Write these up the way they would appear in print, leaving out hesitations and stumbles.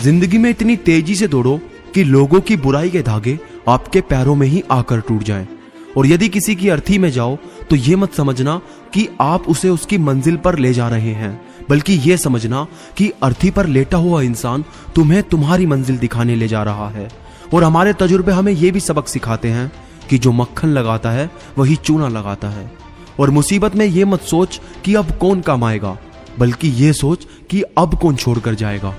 जिंदगी में इतनी तेजी से दौड़ो कि लोगों की बुराई के धागे आपके पैरों में ही आकर टूट जाएं। और यदि किसी की अर्थी में जाओ तो ये मत समझना कि आप उसे उसकी मंजिल पर ले जा रहे हैं, बल्कि ये समझना कि अर्थी पर लेटा हुआ इंसान तुम्हें तुम्हारी मंजिल दिखाने ले जा रहा है। और हमारे तजुर्बे हमें ये भी सबक सिखाते हैं कि जो मक्खन लगाता है वही चूना लगाता है। और मुसीबत में ये मत सोच कि अब कौन काम आएगा, बल्कि ये सोच कि अब कौन छोड़कर जाएगा।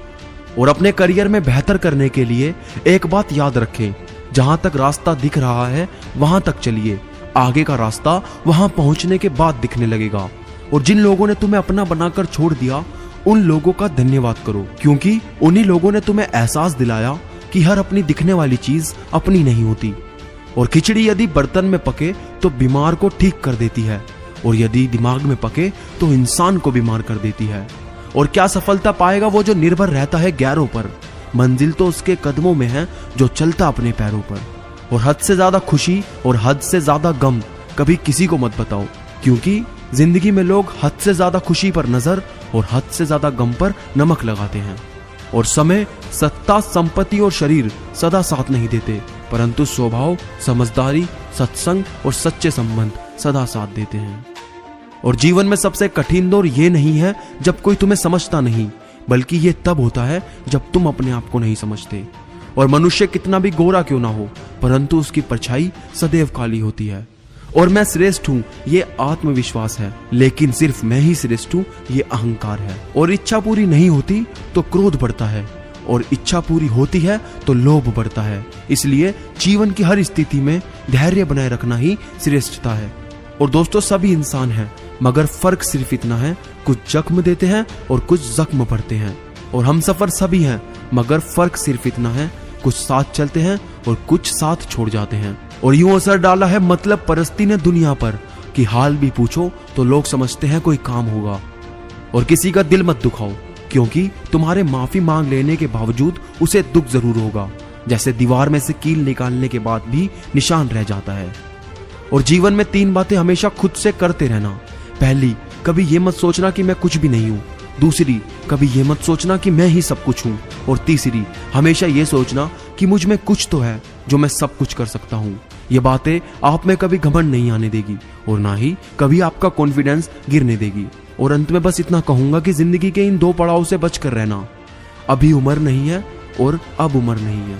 और अपने करियर में बेहतर करने के लिए एक बात याद रखें, जहां तक रास्ता दिख रहा है वहां तक चलिए, आगे का रास्ता वहां पहुंचने के बाद दिखने लगेगा। और जिन लोगों ने तुम्हें अपना बनाकर छोड़ दिया उन लोगों का धन्यवाद करो, क्योंकि उन्हीं लोगों ने तुम्हें एहसास दिलाया कि हर अपनी दिखने वाली चीज अपनी नहीं होती। और खिचड़ी यदि बर्तन में पके तो बीमार को ठीक कर देती है, और यदि दिमाग में पके तो इंसान को बीमार कर देती है। और क्या सफलता पाएगा वो जो निर्भर रहता है गैरों पर, मंजिल तो उसके कदमों में है जो चलता अपने पैरों पर। और हद से ज्यादा खुशी और हद से ज्यादा गम कभी किसी को मत बताओ, क्योंकि जिंदगी में लोग हद से ज्यादा खुशी पर नजर और हद से ज्यादा गम पर नमक लगाते हैं। और समय, सत्ता, संपत्ति और शरीर सदा साथ नहीं देते, परंतु स्वभाव, समझदारी, सत्संग और सच्चे संबंध सदा साथ देते हैं। और जीवन में सबसे कठिन दौर ये नहीं है जब कोई तुम्हें समझता नहीं, बल्कि ये तब होता है जब तुम अपने आप को नहीं समझते। और मनुष्य कितना भी गोरा क्यों ना हो, परंतु उसकी परछाई सदैव काली होती है। और मैं श्रेष्ठ हूँ ये आत्मविश्वास है, लेकिन सिर्फ मैं ही श्रेष्ठ हूँ ये अहंकार है। और इच्छा पूरी नहीं होती तो क्रोध बढ़ता है, और इच्छा पूरी होती है तो लोभ बढ़ता है। इसलिए जीवन की हर स्थिति में धैर्य बनाए रखना ही श्रेष्ठता है। और दोस्तों, सभी इंसान हैं, मगर फर्क सिर्फ इतना है, कुछ जख्म देते हैं और कुछ जख्म भरते हैं। और हम सफर सभी हैं, मगर फर्क सिर्फ इतना है, कुछ साथ चलते हैं और कुछ साथ छोड़ जाते हैं। और यूं असर डाला है मतलब परस्ती ने दुनिया पर कि हाल भी पूछो तो लोग समझते हैं कोई काम होगा। और किसी का दिल मत दुखाओ, क्योंकि तुम्हारे माफी मांग लेने के बावजूद उसे दुख जरूर होगा, जैसे दीवार में से कील निकालने के बाद भी निशान रह जाता है। और जीवन में 3 बातें हमेशा खुद से करते रहना। पहली, कभी ये मत सोचना कि मैं कुछ भी नहीं हूँ। दूसरी, कभी ये मत सोचना कि मैं ही सब कुछ हूँ। और तीसरी, हमेशा ये सोचना कि मुझ में कुछ तो है जो मैं सब कुछ कर सकता हूँ। ये बातें आप में कभी घमंड नहीं आने देगी और ना ही कभी आपका कॉन्फिडेंस गिरने देगी। और अंत में बस इतना कहूंगा कि जिंदगी के इन 2 पड़ाव से बचकर रहना। अभी उम्र नहीं है और अब उम्र नहीं है।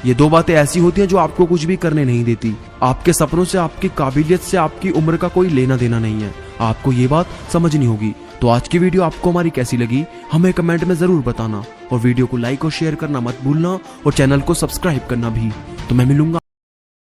ये 2 बातें ऐसी होती हैं जो आपको कुछ भी करने नहीं देती। आपके सपनों से, आपकी काबिलियत से आपकी उम्र का कोई लेना देना नहीं है। आपको ये बात समझनी होगी। तो आज की वीडियो आपको हमारी कैसी लगी हमें कमेंट में जरूर बताना, और वीडियो को लाइक और शेयर करना मत भूलना, और चैनल को सब्सक्राइब करना भी। तो मैं मिलूंगा